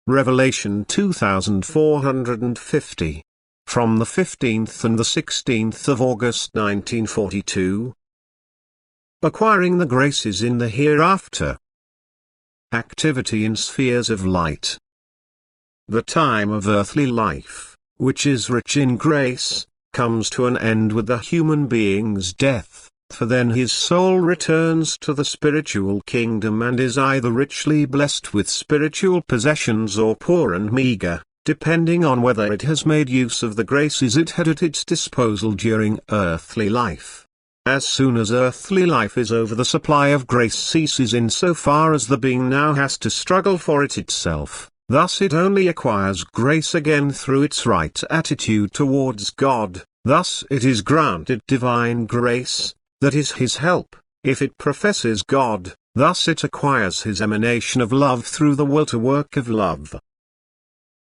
Revelation 2450. From the 15th and the 16th of August 1942. Acquiring the graces in the hereafter. Activity in spheres of light. The time of earthly life, which is rich in grace, comes to an end with the human being's death, for then his soul returns to the spiritual kingdom and is either richly blessed with spiritual possessions or poor and meager, depending on whether it has made use of the graces it had at its disposal during earthly life. As soon as earthly life is over, the supply of grace ceases in so far as the being now has to struggle for it itself. Thus it only acquires grace again through its right attitude towards God. Thus it is granted divine grace, that is his help, if it professes God. Thus it acquires his emanation of love through the will to work of love.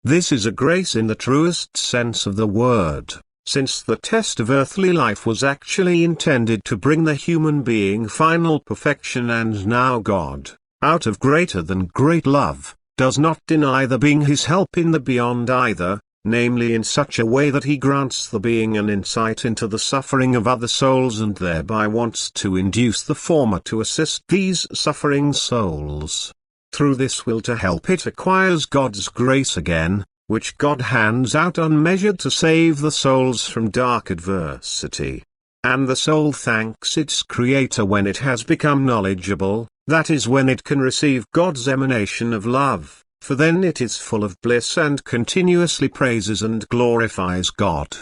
This is a grace in the truest sense of the word, since the test of earthly life was actually intended to bring the human being final perfection, and now God, out of greater than great love, does not deny the being his help in the beyond either, namely in such a way that he grants the being an insight into the suffering of other souls and thereby wants to induce the former to assist these suffering souls. Through this will to help it acquires God's grace again, which God hands out unmeasured to save the souls from dark adversity. And the soul thanks its Creator when it has become knowledgeable, that is when it can receive God's emanation of love. For then it is full of bliss and continuously praises and glorifies God.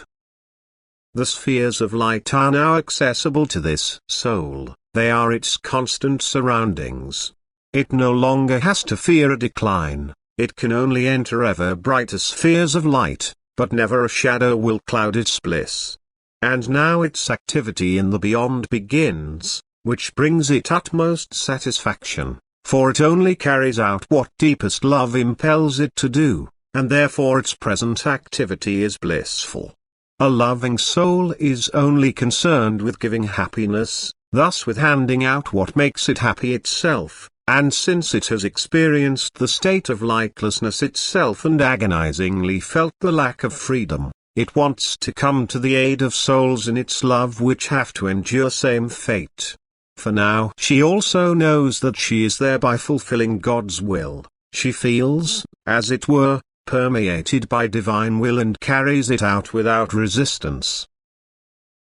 The spheres of light are now accessible to this soul, they are its constant surroundings. It no longer has to fear a decline, it can only enter ever brighter spheres of light, but never a shadow will cloud its bliss. And now its activity in the beyond begins, which brings it utmost satisfaction. For it only carries out what deepest love impels it to do, and therefore its present activity is blissful. A loving soul is only concerned with giving happiness, thus with handing out what makes it happy itself, and since it has experienced the state of lightlessness itself and agonizingly felt the lack of freedom, it wants to come to the aid of souls in its love which have to endure same fate. For now she also knows that she is thereby fulfilling God's will, she feels, as it were, permeated by divine will and carries it out without resistance.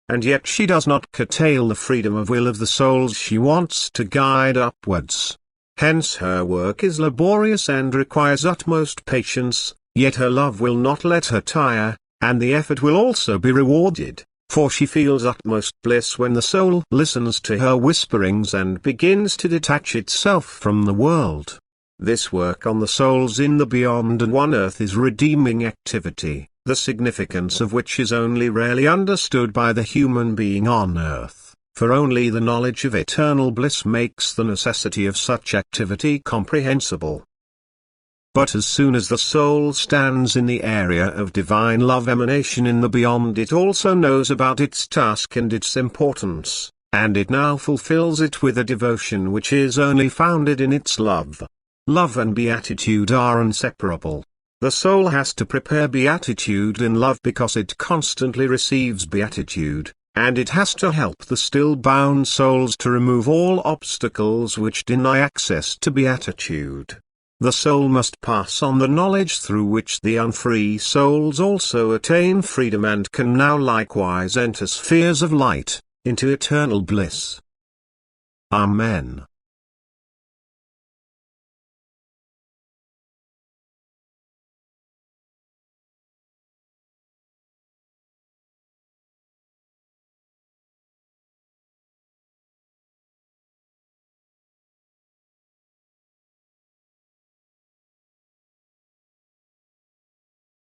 And yet she does not curtail the freedom of will of the souls she wants to guide upwards. Hence her work is laborious and requires utmost patience, yet her love will not let her tire, and the effort will also be rewarded. For she feels utmost bliss when the soul listens to her whisperings and begins to detach itself from the world. This work on the souls in the beyond and on earth is redeeming activity, the significance of which is only rarely understood by the human being on earth, for only the knowledge of eternal bliss makes the necessity of such activity comprehensible. But as soon as the soul stands in the area of divine love emanation in the beyond, it also knows about its task and its importance, and it now fulfills it with a devotion which is only founded in its love. Love and beatitude are inseparable. The soul has to prepare beatitude in love because it constantly receives beatitude, and it has to help the still bound souls to remove all obstacles which deny access to beatitude. The soul must pass on the knowledge through which the unfree souls also attain freedom and can now likewise enter spheres of light, into eternal bliss. Amen.